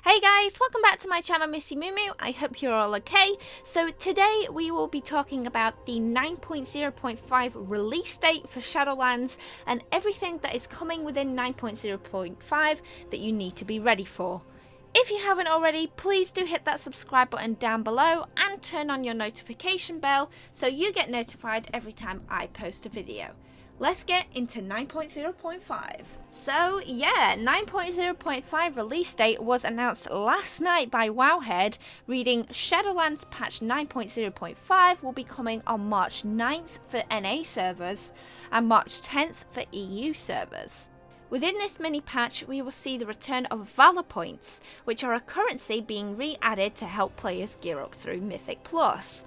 Hey guys, welcome back to my channel Missy Moo Moo. I hope you're all okay. So today we will be talking about the 9.0.5 release date for Shadowlands and everything that is coming within 9.0.5 that you need to be ready for. If you haven't already, please do hit that subscribe button down below and turn on your notification bell so you get notified every time I post a video. Let's get into 9.0.5. So yeah, 9.0.5 release date was announced last night by Wowhead, reading Shadowlands patch 9.0.5 will be coming on March 9th for NA servers and March 10th for EU servers. Within this mini patch, we will see the return of Valor Points, which are a currency being re-added to help players gear up through Mythic Plus.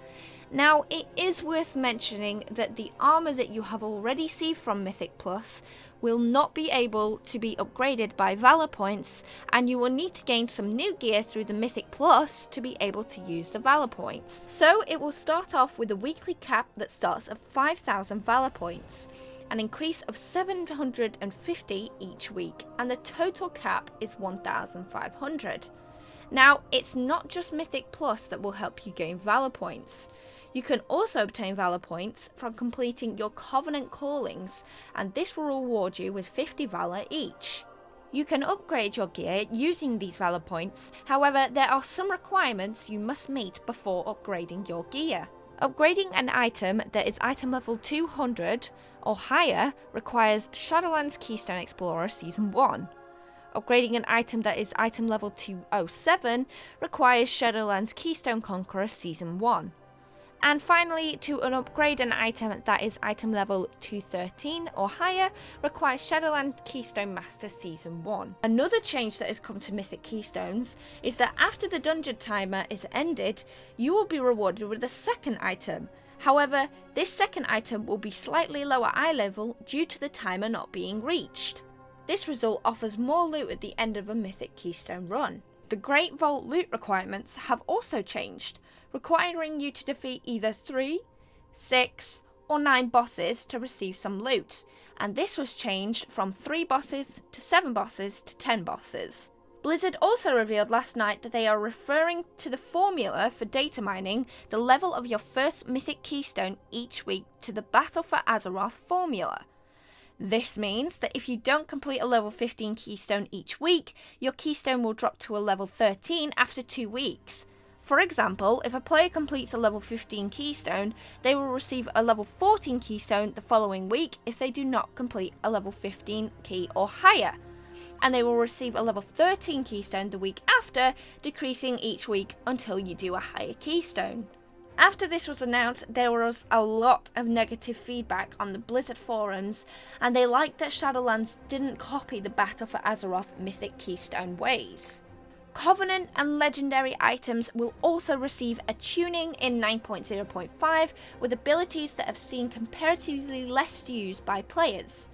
Now, it is worth mentioning that the armour that you have already received from Mythic Plus will not be able to be upgraded by Valor Points, and you will need to gain some new gear through the Mythic Plus to be able to use the Valor Points. So it will start off with a weekly cap that starts at 5,000 Valor Points, an increase of 750 each week, and the total cap is 1,500. Now, it's not just Mythic Plus that will help you gain Valor Points. You can also obtain Valor Points from completing your Covenant Callings, and this will reward you with 50 Valor each. You can upgrade your gear using these Valor Points, however there are some requirements you must meet before upgrading your gear. Upgrading an item that is item level 200 or higher requires Shadowlands Keystone Explorer Season 1. Upgrading an item that is item level 207 requires Shadowlands Keystone Conqueror Season 1. And finally, to upgrade an item that is item level 213 or higher requires Shadowlands Keystone Master Season 1. Another change that has come to Mythic Keystones is that after the dungeon timer is ended, you will be rewarded with a second item. However, this second item will be slightly lower eye level due to the timer not being reached. This result offers more loot at the end of a Mythic Keystone run. The Great Vault loot requirements have also changed, requiring you to defeat either 3, 6, or 9 bosses to receive some loot, and this was changed from 3 bosses to 7 bosses to 10 bosses. Blizzard also revealed last night that they are referring to the formula for data mining the level of your first Mythic Keystone each week to the Battle for Azeroth formula. This means that if you don't complete a level 15 keystone each week, your keystone will drop to a level 13 after 2 weeks. For example, if a player completes a level 15 keystone, they will receive a level 14 keystone the following week if they do not complete a level 15 key or higher. And they will receive a level 13 keystone the week after, decreasing each week until you do a higher keystone. After this was announced, there was a lot of negative feedback on the Blizzard forums, and they liked that Shadowlands didn't copy the Battle for Azeroth Mythic Keystone ways. Covenant and Legendary items will also receive a tuning in 9.0.5 with abilities that have seen comparatively less use by players.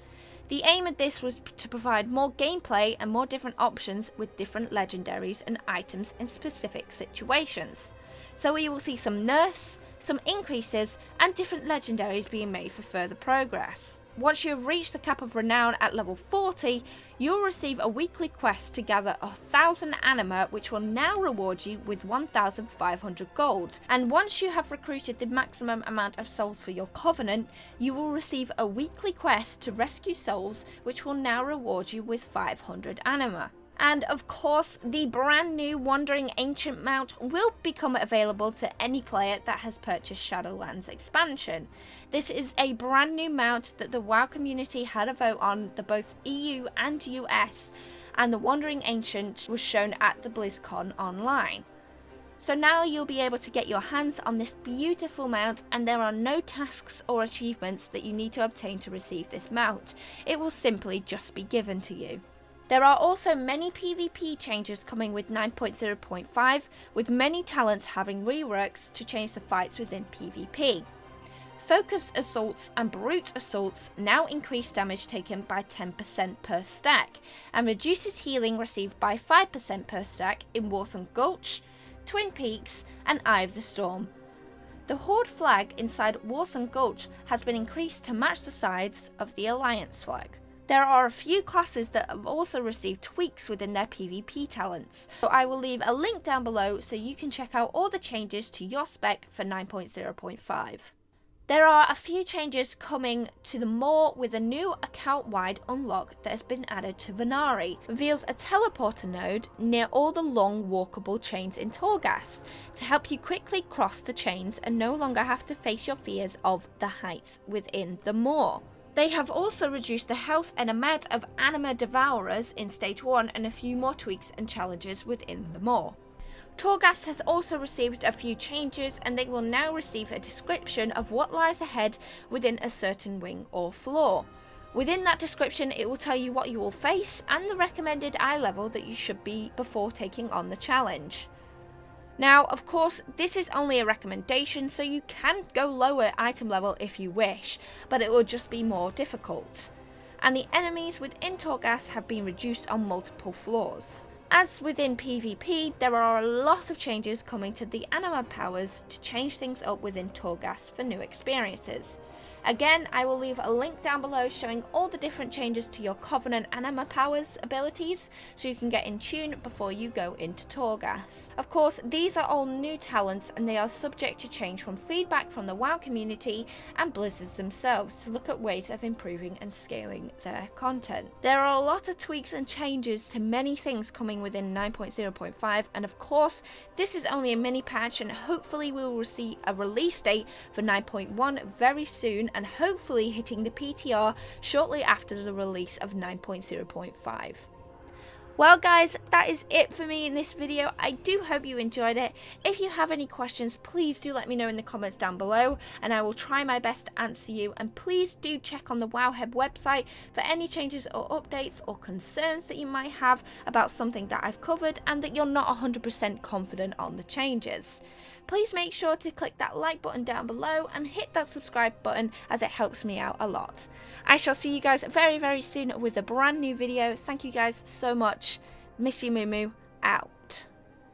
The aim of this was to provide more gameplay and more different options with different legendaries and items in specific situations. So we will see some nerfs, some increases, and different legendaries being made for further progress. Once you have reached the cap of renown at level 40, you will receive a weekly quest to gather 1,000 anima, which will now reward you with 1,500 gold. And once you have recruited the maximum amount of souls for your Covenant, you will receive a weekly quest to rescue souls, which will now reward you with 500 anima. And of course, the brand new Wandering Ancient mount will become available to any player that has purchased Shadowlands expansion. This is a brand new mount that the WoW community had a vote on the both EU and US, and the Wandering Ancient was shown at the BlizzCon online. So now you'll be able to get your hands on this beautiful mount, and there are no tasks or achievements that you need to obtain to receive this mount. It will simply just be given to you. There are also many PvP changes coming with 9.0.5, with many talents having reworks to change the fights within PvP. Focus Assaults and Brute Assaults now increase damage taken by 10% per stack, and reduces healing received by 5% per stack in Warsong Gulch, Twin Peaks, and Eye of the Storm. The Horde flag inside Warsong Gulch has been increased to match the size of the Alliance flag. There are a few classes that have also received tweaks within their PvP talents, so I will leave a link down below so you can check out all the changes to your spec for 9.0.5. There are a few changes coming to the Maw with a new account-wide unlock that has been added to Venari. Reveals a teleporter node near all the long walkable chains in Torghast to help you quickly cross the chains and no longer have to face your fears of the heights within the Maw. They have also reduced the health and amount of Anima Devourers in Stage 1 and a few more tweaks and challenges within the Maw. Torghast has also received a few changes, and they will now receive a description of what lies ahead within a certain wing or floor. Within that description, it will tell you what you will face and the recommended eye level that you should be before taking on the challenge. Now, of course, this is only a recommendation, so you can go lower item level if you wish, but it will just be more difficult. And the enemies within Torghast have been reduced on multiple floors. As within PvP, there are a lot of changes coming to the anima powers to change things up within Torghast for new experiences. Again, I will leave a link down below showing all the different changes to your Covenant Anima Powers abilities so you can get in tune before you go into Torghast. Of course, these are all new talents and they are subject to change from feedback from the WoW community and Blizzards themselves to look at ways of improving and scaling their content. There are a lot of tweaks and changes to many things coming within 9.0.5, and of course, this is only a mini patch and hopefully we will see a release date for 9.1 very soon, and hopefully hitting the PTR shortly after the release of 9.0.5. Well guys, that is it for me in this video. I do hope you enjoyed it. If you have any questions, please do let me know in the comments down below and I will try my best to answer you. And please do check on the Wowhead website for any changes or updates or concerns that you might have about something that I've covered and that you're not 100% confident on the changes. Please make sure to click that like button down below and hit that subscribe button as it helps me out a lot. I shall see you guys very, very soon with a brand new video. Thank you guys so much. Miss you, Moo Moo. Out.